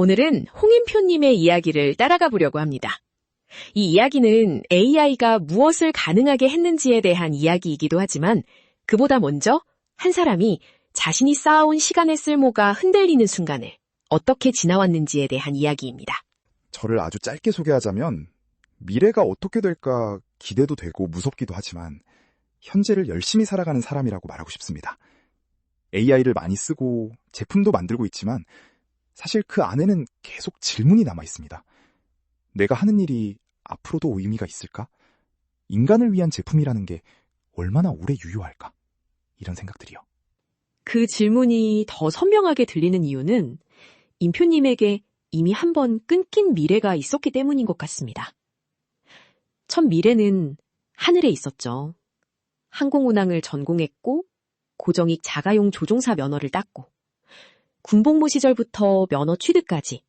오늘은 홍인표님의 이야기를 따라가 보려고 합니다. 이 이야기는 AI가 무엇을 가능하게 했는지에 대한 이야기이기도 하지만 그보다 먼저 한 사람이 자신이 쌓아온 시간의 쓸모가 흔들리는 순간을 어떻게 지나왔는지에 대한 이야기입니다. 저를 아주 짧게 소개하자면 미래가 어떻게 될까 기대도 되고 무섭기도 하지만 현재를 열심히 살아가는 사람이라고 말하고 싶습니다. AI를 많이 쓰고 제품도 만들고 있지만 사실 그 안에는 계속 질문이 남아 있습니다. 내가 하는 일이 앞으로도 의미가 있을까? 인간을 위한 제품이라는 게 얼마나 오래 유효할까? 이런 생각들이요. 그 질문이 더 선명하게 들리는 이유는 인표님에게 이미 한번 끊긴 미래가 있었기 때문인 것 같습니다. 첫 미래는 하늘에 있었죠. 항공운항을 전공했고 고정익 자가용 조종사 면허를 땄고 군복무 시절부터 면허 취득까지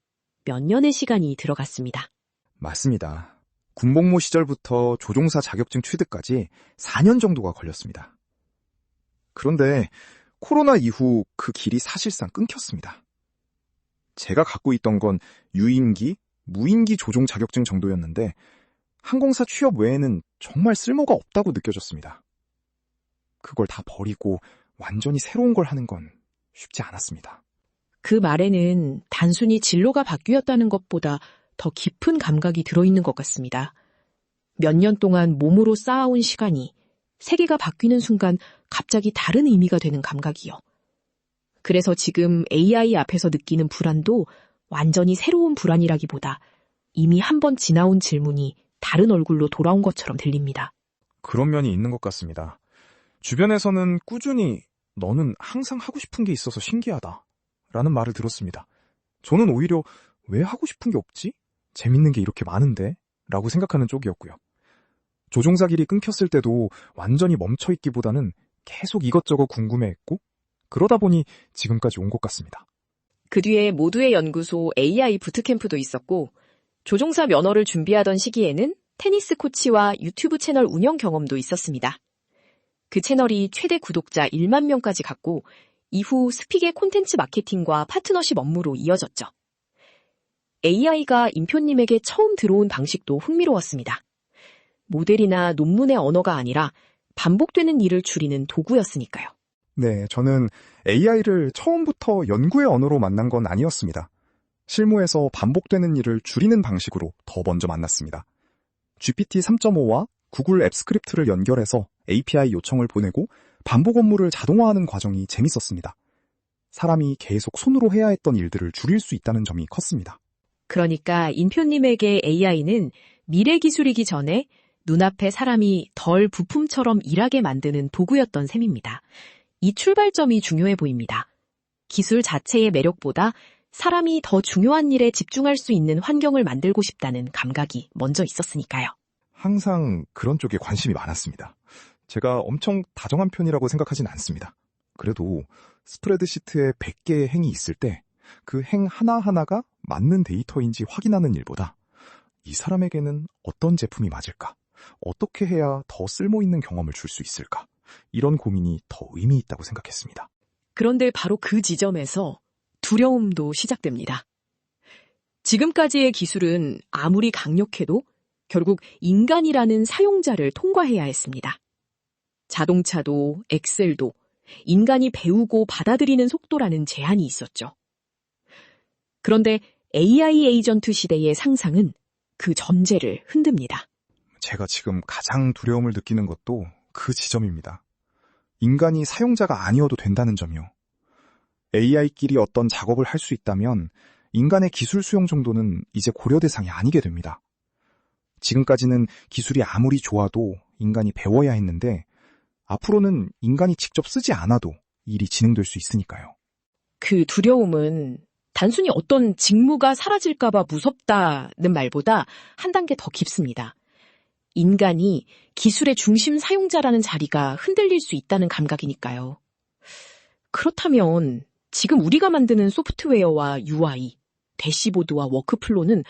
몇 년의 시간이 들어갔습니다. 맞습니다. 군복무 시절부터 조종사 자격증 취득까지 4년 정도가 걸렸습니다. 그런데 코로나 이후 그 길이 사실상 끊겼습니다. 제가 갖고 있던 건 유인기, 무인기 조종 자격증 정도였는데 항공사 취업 외에는 정말 쓸모가 없다고 느껴졌습니다. 그걸 다 버리고 완전히 새로운 걸 하는 건 쉽지 않았습니다. 그 말에는 단순히 진로가 바뀌었다는 것보다 더 깊은 감각이 들어있는 것 같습니다. 몇 년 동안 몸으로 쌓아온 시간이 세계가 바뀌는 순간 갑자기 다른 의미가 되는 감각이요. 그래서 지금 AI 앞에서 느끼는 불안도 완전히 새로운 불안이라기보다 이미 한번 지나온 질문이 다른 얼굴로 돌아온 것처럼 들립니다. 그런 면이 있는 것 같습니다. 주변에서는 꾸준히 너는 항상 하고 싶은 게 있어서 신기하다 라는 말을 들었습니다. 저는 오히려 왜 하고 싶은 게 없지? 재밌는 게 이렇게 많은데? 라고 생각하는 쪽이었고요. 조종사 길이 끊겼을 때도 완전히 멈춰있기보다는 계속 이것저것 궁금해했고 그러다 보니 지금까지 온 것 같습니다. 그 뒤에 모두의 연구소 AI 부트캠프도 있었고 조종사 면허를 준비하던 시기에는 테니스 코치와 유튜브 채널 운영 경험도 있었습니다. 그 채널이 최대 구독자 1만 명까지 갔고 이후 스픽의 콘텐츠 마케팅과 파트너십 업무로 이어졌죠. AI가 인표님에게 처음 들어온 방식도 흥미로웠습니다. 모델이나 논문의 언어가 아니라 반복되는 일을 줄이는 도구였으니까요. 네, 저는 AI를 처음부터 연구의 언어로 만난 건 아니었습니다. 실무에서 반복되는 일을 줄이는 방식으로 더 먼저 만났습니다. GPT 3.5와 구글 앱 스크립트를 연결해서 API 요청을 보내고 반복 업무를 자동화하는 과정이 재밌었습니다. 사람이 계속 손으로 해야 했던 일들을 줄일 수 있다는 점이 컸습니다. 그러니까 인표님에게 AI는 미래 기술이기 전에 눈앞에 사람이 덜 부품처럼 일하게 만드는 도구였던 셈입니다. 이 출발점이 중요해 보입니다. 기술 자체의 매력보다 사람이 더 중요한 일에 집중할 수 있는 환경을 만들고 싶다는 감각이 먼저 있었으니까요. 항상 그런 쪽에 관심이 많았습니다. 제가 엄청 다정한 편이라고 생각하진 않습니다. 그래도 스프레드시트에 100개의 행이 있을 때 그 행 하나하나가 맞는 데이터인지 확인하는 일보다 이 사람에게는 어떤 제품이 맞을까? 어떻게 해야 더 쓸모있는 경험을 줄 수 있을까? 이런 고민이 더 의미 있다고 생각했습니다. 그런데 바로 그 지점에서 두려움도 시작됩니다. 지금까지의 기술은 아무리 강력해도 결국 인간이라는 사용자를 통과해야 했습니다. 자동차도 엑셀도 인간이 배우고 받아들이는 속도라는 제한이 있었죠. 그런데 AI 에이전트 시대의 상상은 그 전제를 흔듭니다. 제가 지금 가장 두려움을 느끼는 것도 그 지점입니다. 인간이 사용자가 아니어도 된다는 점이요. AI끼리 어떤 작업을 할 수 있다면 인간의 기술 수용 정도는 이제 고려 대상이 아니게 됩니다. 지금까지는 기술이 아무리 좋아도 인간이 배워야 했는데 앞으로는 인간이 직접 쓰지 않아도 일이 진행될 수 있으니까요. 그 두려움은 단순히 어떤 직무가 사라질까봐 무섭다는 말보다 한 단계 더 깊습니다. 인간이 기술의 중심 사용자라는 자리가 흔들릴 수 있다는 감각이니까요. 그렇다면 지금 우리가 만드는 소프트웨어와 UI, 대시보드와 워크플로는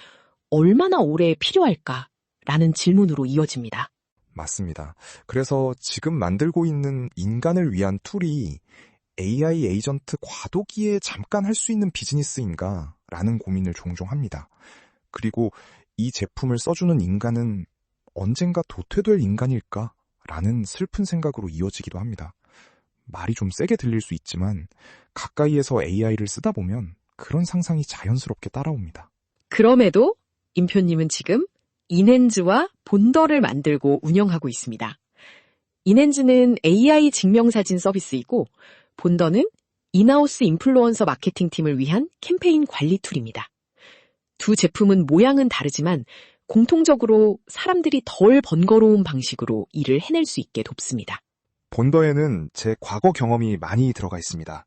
얼마나 오래 필요할까라는 질문으로 이어집니다. 맞습니다. 그래서 지금 만들고 있는 인간을 위한 툴이 AI 에이전트 과도기에 잠깐 할 수 있는 비즈니스인가 라는 고민을 종종 합니다. 그리고 이 제품을 써주는 인간은 언젠가 도태될 인간일까? 라는 슬픈 생각으로 이어지기도 합니다. 말이 좀 세게 들릴 수 있지만 가까이에서 AI를 쓰다 보면 그런 상상이 자연스럽게 따라옵니다. 그럼에도 임표님은 지금 인핸즈와 본더를 만들고 운영하고 있습니다. 인핸즈는 AI 증명사진 서비스이고 본더는 인하우스 인플루언서 마케팅팀을 위한 캠페인 관리 툴입니다. 두 제품은 모양은 다르지만 공통적으로 사람들이 덜 번거로운 방식으로 일을 해낼 수 있게 돕습니다. 본더에는 제 과거 경험이 많이 들어가 있습니다.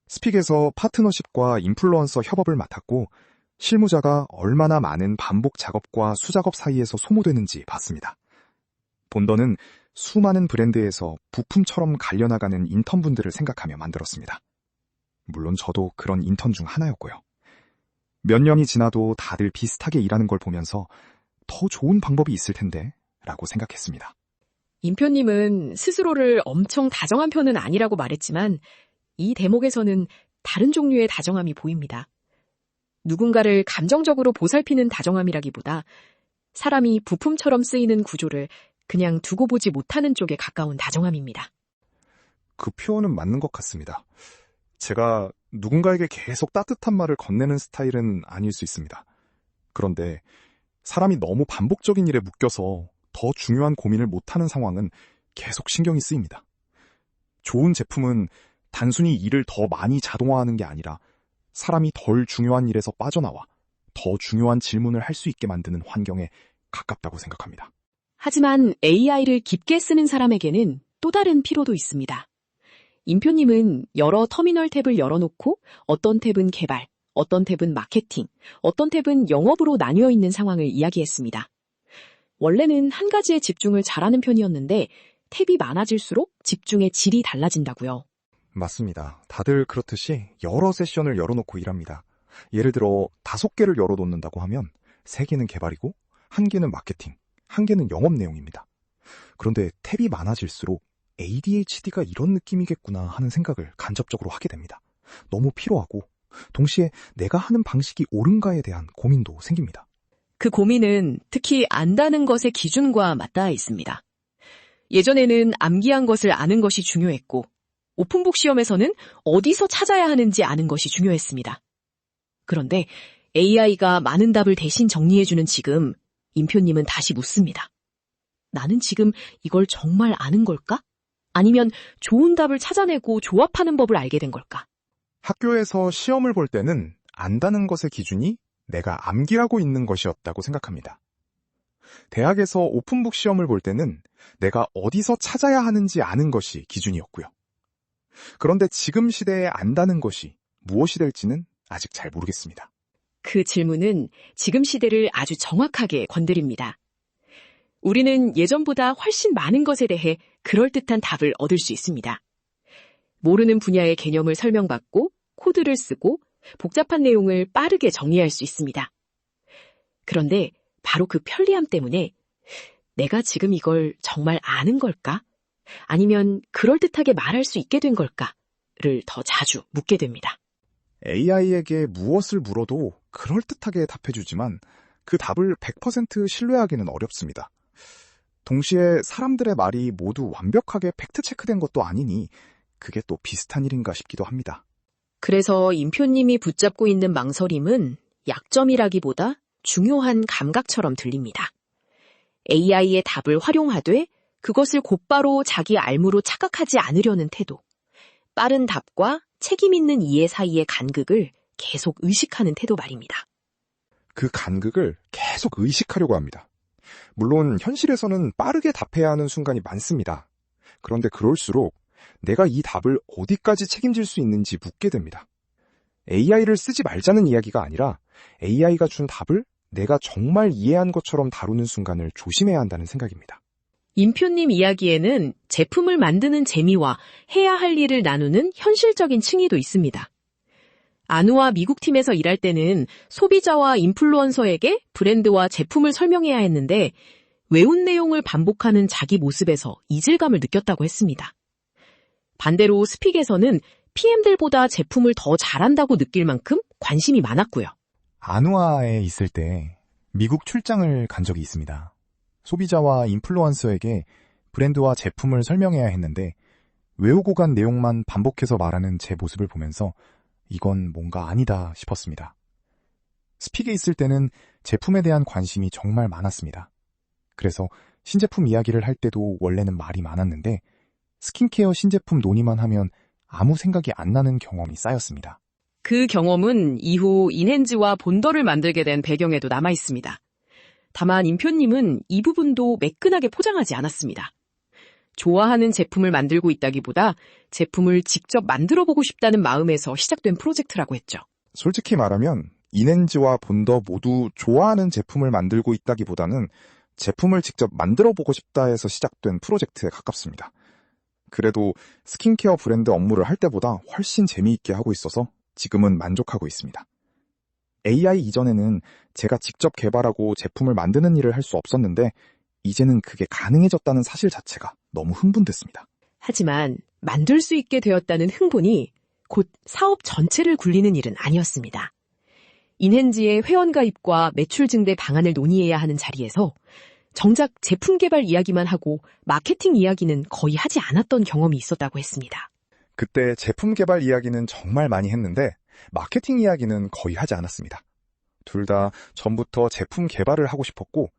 스픽에서 파트너십과 인플루언서 협업을 맡았고 실무자가 얼마나 많은 반복 작업과 수작업 사이에서 소모되는지 봤습니다. 본더는 수많은 브랜드에서 부품처럼 갈려나가는 인턴분들을 생각하며 만들었습니다. 물론 저도 그런 인턴 중 하나였고요. 몇 년이 지나도 다들 비슷하게 일하는 걸 보면서 더 좋은 방법이 있을 텐데 라고 생각했습니다. 임표님은 스스로를 엄청 다정한 편은 아니라고 말했지만 이 대목에서는 다른 종류의 다정함이 보입니다. 누군가를 감정적으로 보살피는 다정함이라기보다 사람이 부품처럼 쓰이는 구조를 그냥 두고 보지 못하는 쪽에 가까운 다정함입니다. 그 표현은 맞는 것 같습니다. 제가 누군가에게 계속 따뜻한 말을 건네는 스타일은 아닐 수 있습니다. 그런데 사람이 너무 반복적인 일에 묶여서 더 중요한 고민을 못하는 상황은 계속 신경이 쓰입니다. 좋은 제품은 단순히 일을 더 많이 자동화하는 게 아니라 사람이 덜 중요한 일에서 빠져나와 더 중요한 질문을 할 수 있게 만드는 환경에 가깝다고 생각합니다. 하지만 AI를 깊게 쓰는 사람에게는 또 다른 피로도 있습니다. 임표님은 여러 터미널 탭을 열어놓고 어떤 탭은 개발, 어떤 탭은 마케팅, 어떤 탭은 영업으로 나뉘어 있는 상황을 이야기했습니다. 원래는 한 가지에 집중을 잘하는 편이었는데 탭이 많아질수록 집중의 질이 달라진다고요. 맞습니다. 다들 그렇듯이 여러 세션을 열어놓고 일합니다. 예를 들어 5개를 열어놓는다고 하면 3개는 개발이고 1개는 마케팅, 1개는 영업 내용입니다. 그런데 탭이 많아질수록 ADHD가 이런 느낌이겠구나 하는 생각을 간접적으로 하게 됩니다. 너무 피로하고 동시에 내가 하는 방식이 옳은가에 대한 고민도 생깁니다. 그 고민은 특히 안다는 것의 기준과 맞닿아 있습니다. 예전에는 암기한 것을 아는 것이 중요했고 오픈북 시험에서는 어디서 찾아야 하는지 아는 것이 중요했습니다. 그런데 AI가 많은 답을 대신 정리해주는 지금 임표님은 다시 묻습니다. 나는 지금 이걸 정말 아는 걸까? 아니면 좋은 답을 찾아내고 조합하는 법을 알게 된 걸까? 학교에서 시험을 볼 때는 안다는 것의 기준이 내가 암기하고 있는 것이었다고 생각합니다. 대학에서 오픈북 시험을 볼 때는 내가 어디서 찾아야 하는지 아는 것이 기준이었고요. 그런데 지금 시대에 안다는 것이 무엇이 될지는 아직 잘 모르겠습니다. 그 질문은 지금 시대를 아주 정확하게 건드립니다. 우리는 예전보다 훨씬 많은 것에 대해 그럴듯한 답을 얻을 수 있습니다. 모르는 분야의 개념을 설명받고 코드를 쓰고 복잡한 내용을 빠르게 정리할 수 있습니다. 그런데 바로 그 편리함 때문에 내가 지금 이걸 정말 아는 걸까? 아니면 그럴듯하게 말할 수 있게 된 걸까?를 더 자주 묻게 됩니다. AI에게 무엇을 물어도 그럴듯하게 답해주지만 그 답을 100% 신뢰하기는 어렵습니다. 동시에 사람들의 말이 모두 완벽하게 팩트체크된 것도 아니니 그게 또 비슷한 일인가 싶기도 합니다. 그래서 임표님이 붙잡고 있는 망설임은 약점이라기보다 중요한 감각처럼 들립니다. AI의 답을 활용하되 그것을 곧바로 자기 알무로 착각하지 않으려는 태도, 빠른 답과 책임 있는 이해 사이의 간극을 계속 의식하는 태도 말입니다. 그 간극을 계속 의식하려고 합니다. 물론 현실에서는 빠르게 답해야 하는 순간이 많습니다. 그런데 그럴수록 내가 이 답을 어디까지 책임질 수 있는지 묻게 됩니다. AI를 쓰지 말자는 이야기가 아니라 AI가 준 답을 내가 정말 이해한 것처럼 다루는 순간을 조심해야 한다는 생각입니다. 임표님 이야기에는 제품을 만드는 재미와 해야 할 일을 나누는 현실적인 층위도 있습니다. 아누아 미국 팀에서 일할 때는 소비자와 인플루언서에게 브랜드와 제품을 설명해야 했는데 외운 내용을 반복하는 자기 모습에서 이질감을 느꼈다고 했습니다. 반대로 스픽에서는 PM들보다 제품을 더 잘한다고 느낄 만큼 관심이 많았고요. 아누아에 있을 때 미국 출장을 간 적이 있습니다. 소비자와 인플루언서에게 브랜드와 제품을 설명해야 했는데 외우고 간 내용만 반복해서 말하는 제 모습을 보면서 이건 뭔가 아니다 싶었습니다. 스픽에 있을 때는 제품에 대한 관심이 정말 많았습니다. 그래서 신제품 이야기를 할 때도 원래는 말이 많았는데 스킨케어 신제품 논의만 하면 아무 생각이 안 나는 경험이 쌓였습니다. 그 경험은 이후 인핸즈와 본더를 만들게 된 배경에도 남아 있습니다. 다만 임표님은 이 부분도 매끈하게 포장하지 않았습니다. 좋아하는 제품을 만들고 있다기보다 제품을 직접 만들어보고 싶다는 마음에서 시작된 프로젝트라고 했죠. 솔직히 말하면 인핸즈와 본더 모두 좋아하는 제품을 만들고 있다기보다는 제품을 직접 만들어보고 싶다 해서 시작된 프로젝트에 가깝습니다. 그래도 스킨케어 브랜드 업무를 할 때보다 훨씬 재미있게 하고 있어서 지금은 만족하고 있습니다. AI 이전에는 제가 직접 개발하고 제품을 만드는 일을 할 수 없었는데 이제는 그게 가능해졌다는 사실 자체가 너무 흥분됐습니다. 하지만 만들 수 있게 되었다는 흥분이 곧 사업 전체를 굴리는 일은 아니었습니다. 인핸즈의 회원가입과 매출 증대 방안을 논의해야 하는 자리에서 정작 제품 개발 이야기만 하고 마케팅 이야기는 거의 하지 않았던 경험이 있었다고 했습니다. 그때 제품 개발 이야기는 정말 많이 했는데 마케팅 이야기는 거의 하지 않았습니다. 둘 다 전부터 제품 개발을 하고 싶었고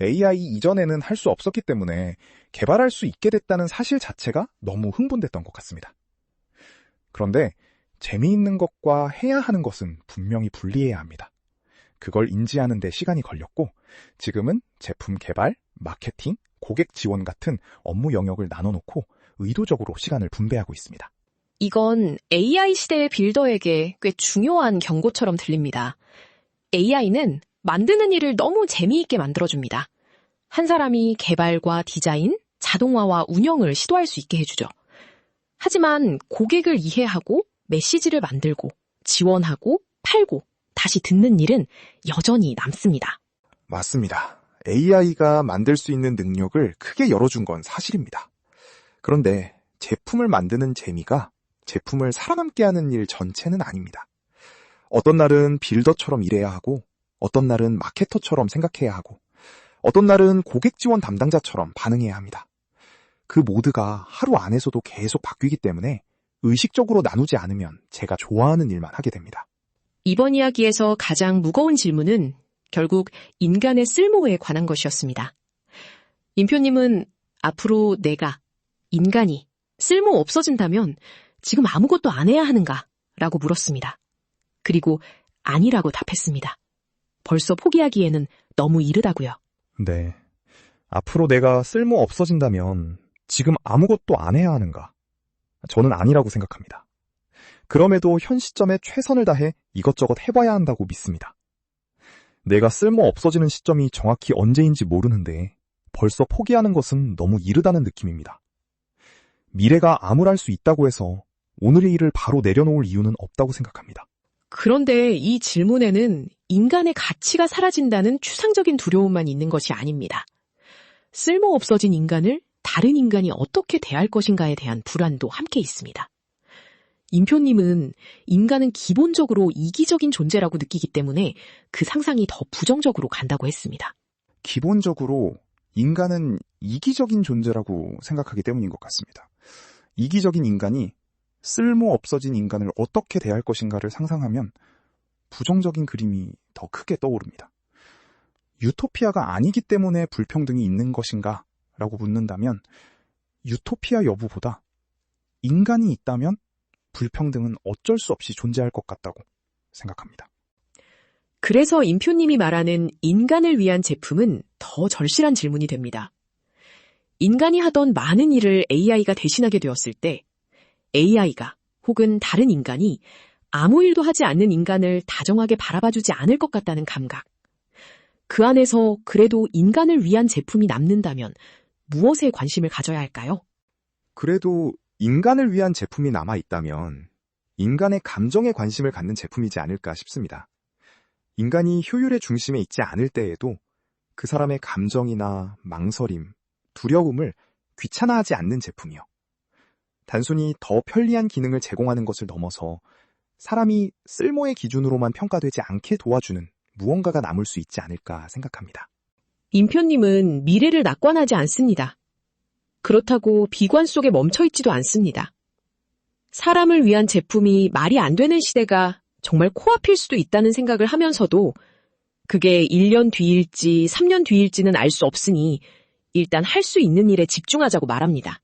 AI 이전에는 할 수 없었기 때문에 개발할 수 있게 됐다는 사실 자체가 너무 흥분됐던 것 같습니다. 그런데 재미있는 것과 해야 하는 것은 분명히 분리해야 합니다. 그걸 인지하는 데 시간이 걸렸고 지금은 제품 개발, 마케팅, 고객 지원 같은 업무 영역을 나눠놓고 의도적으로 시간을 분배하고 있습니다. 이건 AI 시대의 빌더에게 꽤 중요한 경고처럼 들립니다. AI는 만드는 일을 너무 재미있게 만들어줍니다. 한 사람이 개발과 디자인, 자동화와 운영을 시도할 수 있게 해주죠. 하지만 고객을 이해하고 메시지를 만들고 지원하고 팔고 다시 듣는 일은 여전히 남습니다. 맞습니다. AI가 만들 수 있는 능력을 크게 열어준 건 사실입니다. 그런데 제품을 만드는 재미가 제품을 살아남게 하는 일 전체는 아닙니다. 어떤 날은 빌더처럼 일해야 하고 어떤 날은 마케터처럼 생각해야 하고 어떤 날은 고객 지원 담당자처럼 반응해야 합니다. 그 모두가 하루 안에서도 계속 바뀌기 때문에 의식적으로 나누지 않으면 제가 좋아하는 일만 하게 됩니다. 이번 이야기에서 가장 무거운 질문은 결국 인간의 쓸모에 관한 것이었습니다. 임표님은 앞으로 내가, 인간이 쓸모 없어진다면 지금 아무것도 안 해야 하는가? 라고 물었습니다. 그리고 아니라고 답했습니다. 벌써 포기하기에는 너무 이르다고요. 네. 앞으로 내가 쓸모 없어진다면 지금 아무것도 안 해야 하는가? 저는 아니라고 생각합니다. 그럼에도 현 시점에 최선을 다해 이것저것 해봐야 한다고 믿습니다. 내가 쓸모 없어지는 시점이 정확히 언제인지 모르는데 벌써 포기하는 것은 너무 이르다는 느낌입니다. 미래가 암울할 수 있다고 해서 오늘의 일을 바로 내려놓을 이유는 없다고 생각합니다. 그런데 이 질문에는 인간의 가치가 사라진다는 추상적인 두려움만 있는 것이 아닙니다. 쓸모 없어진 인간을 다른 인간이 어떻게 대할 것인가에 대한 불안도 함께 있습니다. 임표님은 인간은 기본적으로 이기적인 존재라고 느끼기 때문에 그 상상이 더 부정적으로 간다고 했습니다. 기본적으로 인간은 이기적인 존재라고 생각하기 때문인 것 같습니다. 이기적인 인간이 쓸모 없어진 인간을 어떻게 대할 것인가를 상상하면 부정적인 그림이 더 크게 떠오릅니다. 유토피아가 아니기 때문에 불평등이 있는 것인가? 라고 묻는다면 유토피아 여부보다 인간이 있다면 불평등은 어쩔 수 없이 존재할 것 같다고 생각합니다. 그래서 임표님이 말하는 인간을 위한 제품은 더 절실한 질문이 됩니다. 인간이 하던 많은 일을 AI가 대신하게 되었을 때 AI가 혹은 다른 인간이 아무 일도 하지 않는 인간을 다정하게 바라봐주지 않을 것 같다는 감각. 그 안에서 그래도 인간을 위한 제품이 남는다면 무엇에 관심을 가져야 할까요? 그래도 인간을 위한 제품이 남아있다면 인간의 감정에 관심을 갖는 제품이지 않을까 싶습니다. 인간이 효율의 중심에 있지 않을 때에도 그 사람의 감정이나 망설임, 두려움을 귀찮아하지 않는 제품이요. 단순히 더 편리한 기능을 제공하는 것을 넘어서 사람이 쓸모의 기준으로만 평가되지 않게 도와주는 무언가가 남을 수 있지 않을까 생각합니다. 임표님은 미래를 낙관하지 않습니다. 그렇다고 비관 속에 멈춰있지도 않습니다. 사람을 위한 제품이 말이 안 되는 시대가 정말 코앞일 수도 있다는 생각을 하면서도 그게 1년 뒤일지 3년 뒤일지는 알 수 없으니 일단 할 수 있는 일에 집중하자고 말합니다.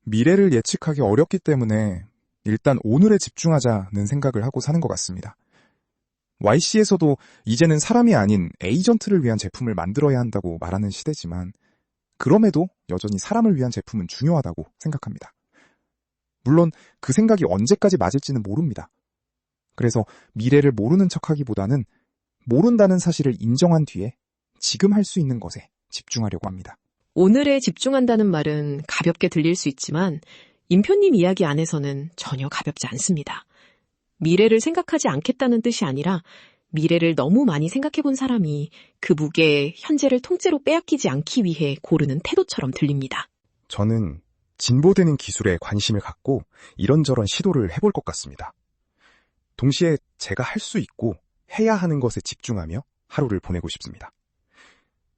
미래를 예측하기 어렵기 때문에 일단 오늘에 집중하자는 생각을 하고 사는 것 같습니다. YC에서도 이제는 사람이 아닌 에이전트를 위한 제품을 만들어야 한다고 말하는 시대지만 그럼에도 여전히 사람을 위한 제품은 중요하다고 생각합니다. 물론 그 생각이 언제까지 맞을지는 모릅니다. 그래서 미래를 모르는 척하기보다는 모른다는 사실을 인정한 뒤에 지금 할 수 있는 것에 집중하려고 합니다. 오늘에 집중한다는 말은 가볍게 들릴 수 있지만 임표님 이야기 안에서는 전혀 가볍지 않습니다. 미래를 생각하지 않겠다는 뜻이 아니라 미래를 너무 많이 생각해본 사람이 그 무게에 현재를 통째로 빼앗기지 않기 위해 고르는 태도처럼 들립니다. 저는 진보되는 기술에 관심을 갖고 이런저런 시도를 해볼 것 같습니다. 동시에 제가 할 수 있고 해야 하는 것에 집중하며 하루를 보내고 싶습니다.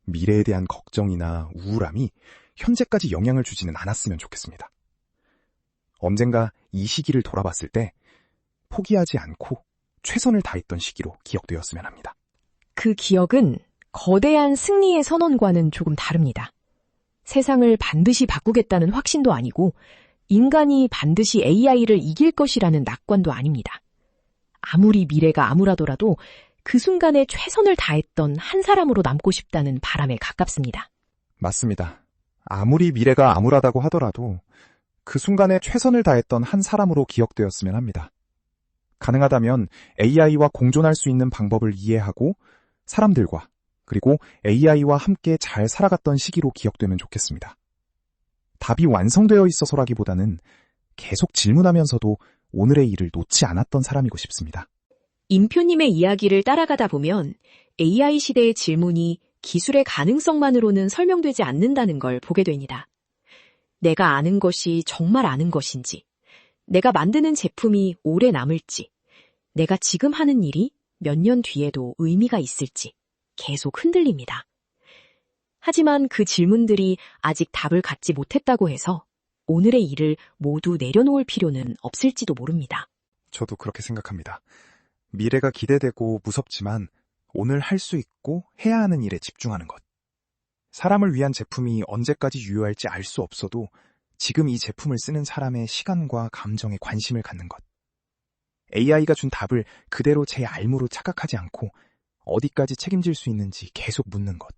미래에 대한 걱정이나 우울함이 현재까지 영향을 주지는 않았으면 좋겠습니다. 언젠가 이 시기를 돌아봤을 때 포기하지 않고 최선을 다했던 시기로 기억되었으면 합니다. 그 기억은 거대한 승리의 선언과는 조금 다릅니다. 세상을 반드시 바꾸겠다는 확신도 아니고 인간이 반드시 AI를 이길 것이라는 낙관도 아닙니다. 아무리 미래가 암울하더라도 그 순간에 최선을 다했던 한 사람으로 남고 싶다는 바람에 가깝습니다. 맞습니다. 아무리 미래가 암울하다고 하더라도 그 순간에 최선을 다했던 한 사람으로 기억되었으면 합니다. 가능하다면 AI와 공존할 수 있는 방법을 이해하고 사람들과 그리고 AI와 함께 잘 살아갔던 시기로 기억되면 좋겠습니다. 답이 완성되어 있어서라기보다는 계속 질문하면서도 오늘의 일을 놓지 않았던 사람이고 싶습니다. 임표님의 이야기를 따라가다 보면 AI 시대의 질문이 기술의 가능성만으로는 설명되지 않는다는 걸 보게 됩니다. 내가 아는 것이 정말 아는 것인지, 내가 만드는 제품이 오래 남을지, 내가 지금 하는 일이 몇 년 뒤에도 의미가 있을지 계속 흔들립니다. 하지만 그 질문들이 아직 답을 갖지 못했다고 해서 오늘의 일을 모두 내려놓을 필요는 없을지도 모릅니다. 저도 그렇게 생각합니다. 미래가 기대되고 무섭지만 오늘 할 수 있고 해야 하는 일에 집중하는 것. 사람을 위한 제품이 언제까지 유효할지 알 수 없어도 지금 이 제품을 쓰는 사람의 시간과 감정에 관심을 갖는 것. AI가 준 답을 그대로 제 알무로 착각하지 않고 어디까지 책임질 수 있는지 계속 묻는 것.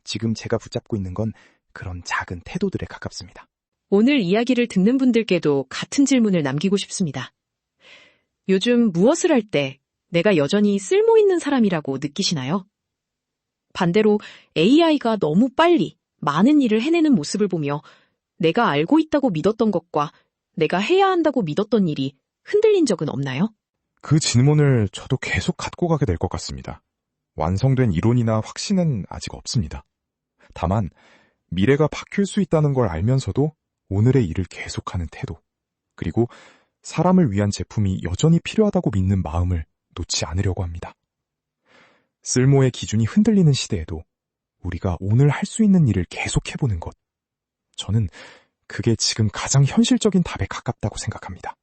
지금 제가 붙잡고 있는 건 그런 작은 태도들에 가깝습니다. 오늘 이야기를 듣는 분들께도 같은 질문을 남기고 싶습니다. 요즘 무엇을 할 때 내가 여전히 쓸모있는 사람이라고 느끼시나요? 반대로 AI가 너무 빨리 많은 일을 해내는 모습을 보며 내가 알고 있다고 믿었던 것과 내가 해야 한다고 믿었던 일이 흔들린 적은 없나요? 그 질문을 저도 계속 갖고 가게 될 것 같습니다. 완성된 이론이나 확신은 아직 없습니다. 다만 미래가 바뀔 수 있다는 걸 알면서도 오늘의 일을 계속하는 태도, 그리고 사람을 위한 제품이 여전히 필요하다고 믿는 마음을 놓지 않으려고 합니다. 쓸모의 기준이 흔들리는 시대에도 우리가 오늘 할 수 있는 일을 계속해보는 것. 저는 그게 지금 가장 현실적인 답에 가깝다고 생각합니다.